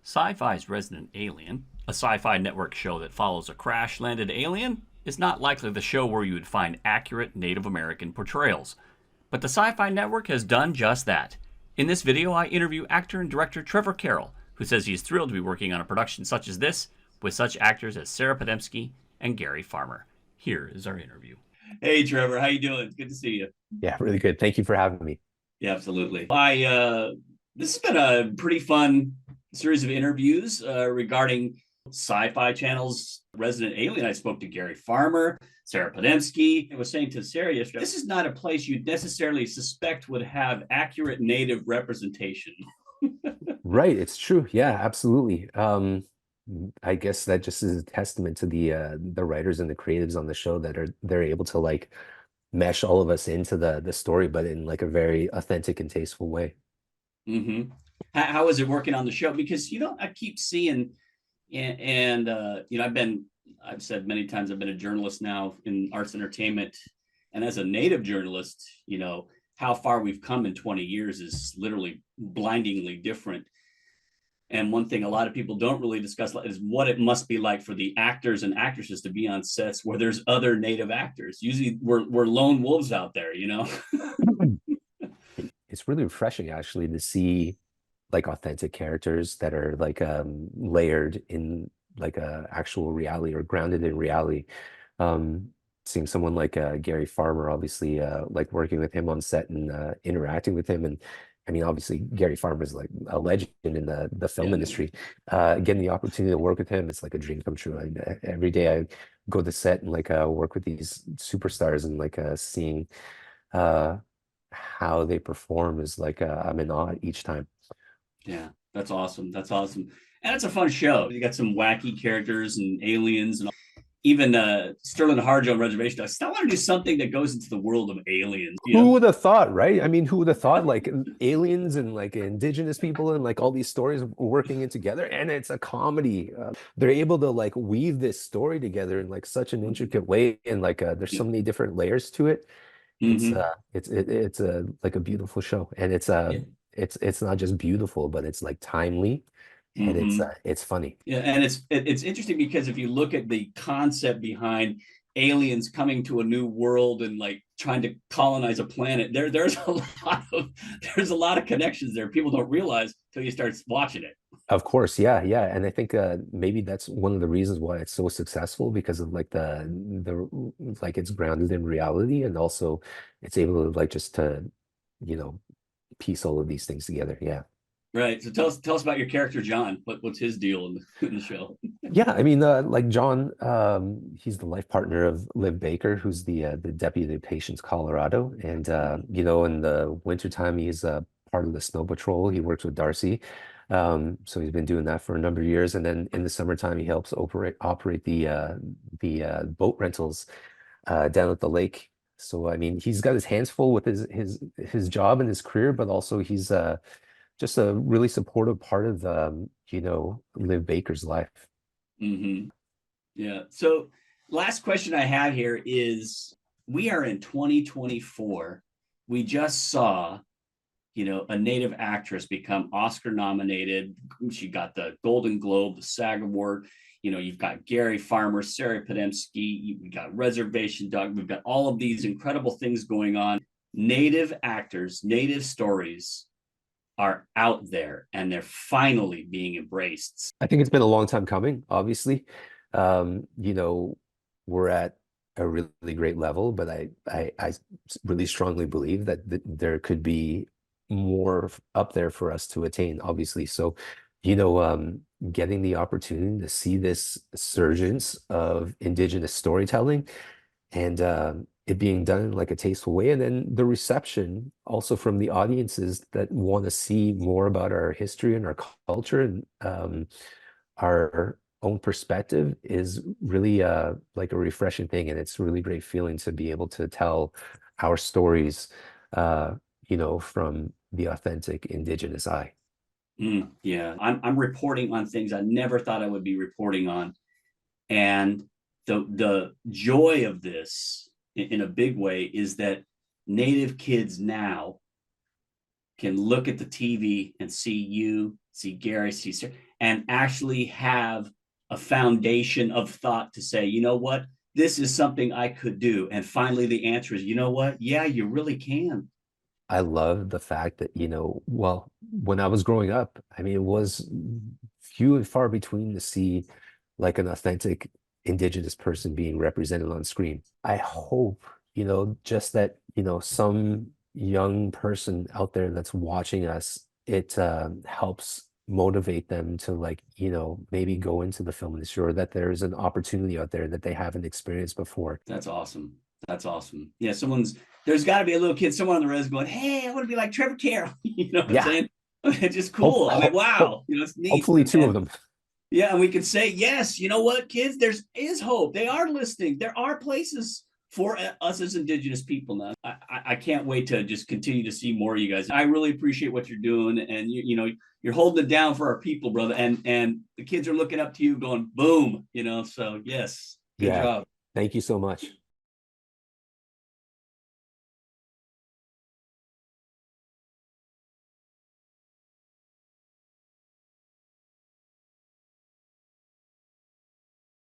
SYFY's Resident Alien, a SYFY Network show that follows a crash-landed alien, is not likely the show where you would find accurate Native American portrayals. But the SYFY Network has done just that. In this video, I interview actor and director Trevor Carroll, who says he is thrilled to be working on a production such as this, with such actors as Sarah Podemski and Gary Farmer. Here is our interview. Hey, Trevor, how you doing? It's good to see you. Yeah, really good. Thank you for having me. Yeah, absolutely. This has been a pretty fun series of interviews regarding SYFY Channel's Resident Alien. I spoke to Gary Farmer, Sarah Podemski. I was saying to Sarah yesterday, this is not a place you'd necessarily suspect would have accurate Native representation. Right, it's true. Yeah, absolutely. I guess that just is a testament to the writers and the creatives on the show that they're able to like mesh all of us into the story, but in like a very authentic and tasteful way. Mm-hmm. How is it working on the show? Because I keep seeing, and I've said many times I've been a journalist now in arts entertainment, and as a Native journalist, how far we've come in 20 years is literally blindingly different. And one thing a lot of people don't really discuss is what it must be like for the actors and actresses to be on sets where there's other Native actors. Usually we're lone wolves out there, It's really refreshing actually to see like authentic characters that are like layered in like a actual reality or grounded in reality. Um, Seeing someone like Gary Farmer, obviously like working with him on set and interacting with him, and I mean obviously Gary Farmer is like a legend in the film industry. Getting the opportunity to work with him, it's like a dream come true. Every day I go to set and like work with these superstars and like seeing uh how they perform is like I'm in awe each time. Yeah, that's awesome. That's awesome. And it's a fun show. You got some wacky characters and aliens and even Sterling Harjo on Reservation. I still want to do something that goes into the world of aliens. Who would have thought, right? I mean, who would have thought like aliens and like indigenous people and like all these stories working in together, and it's a comedy. They're able to like weave this story together in like such an intricate way, and like there's so many different layers to it. It's Mm-hmm. it's a like a beautiful show, and Yeah. it's not just beautiful, but it's like timely, and Mm-hmm. it's funny. Yeah, and it's interesting because if you look at the concept behind aliens coming to a new world and like trying to colonize a planet, there's a lot of connections there. People don't realize till you start watching it. Of course, yeah, yeah, and I think maybe that's one of the reasons why it's so successful because of like the like it's grounded in reality, and also it's able to like just to you know piece all of these things together. Yeah. Right. So tell us about your character John. What's his deal in the show? Yeah, I mean, like John, he's the life partner of Liv Baker, who's the deputy of Patients Colorado, and in the wintertime, he's part of the snow patrol. He works with Darcy, so he's been doing that for a number of years, and then in the summertime, he helps operate the boat rentals down at the lake. So I mean, he's got his hands full with his job and his career, but also he's just a really supportive part of Liv Baker's life. Mm-hmm. Yeah. So last question I have here is we are in 2024. We just saw, a Native actress become Oscar nominated. She got the Golden Globe, the SAG Award. You've got Gary Farmer, Sarah Podemski, we got Reservation Dog. We've got all of these incredible things going on. Native actors, Native stories are out there and they're finally being embraced. I think it's been a long time coming, obviously. We're at a really great level, but I really strongly believe that there could be more up there for us to attain, obviously. So, getting the opportunity to see this surgence of indigenous storytelling and it being done in like a tasteful way, and then the reception also from the audiences that want to see more about our history and our culture and our own perspective is really like a refreshing thing, and it's a really great feeling to be able to tell our stories from the authentic indigenous eye. Yeah, I'm reporting on things I never thought I would be reporting on, and the joy of this in a big way is that Native kids now can look at the TV and see you, see Gary, see Sarah, and actually have a foundation of thought to say, you know what, this is something I could do. And finally, the answer is, you know what? Yeah, you really can. I love the fact that, you know, well, when I was growing up, I mean, it was few and far between to see like an authentic Indigenous person being represented on screen. I hope, you know, just that, you know, some young person out there that's watching us, it helps motivate them to, like, you know, maybe go into the film industry, or that there's an opportunity out there that they haven't experienced before. That's awesome. That's awesome. Yeah, there's got to be a little kid somewhere on the res going, "Hey, I want to be like Trevor Carroll." You know what I'm Yeah, saying? It's just hope, cool. I mean, hope, hope wow, you know, it's neat. hopefully two of And them. yeah, and we could say, yes, you know what, kids, there is hope. They are listening. There are places for us as Indigenous people now. I can't wait to just continue to see more of you guys. I really appreciate what you're doing, and you know, you're holding it down for our people, brother. And the kids are looking up to you, going, boom, you know. So yes, good Yeah, job. thank you so much.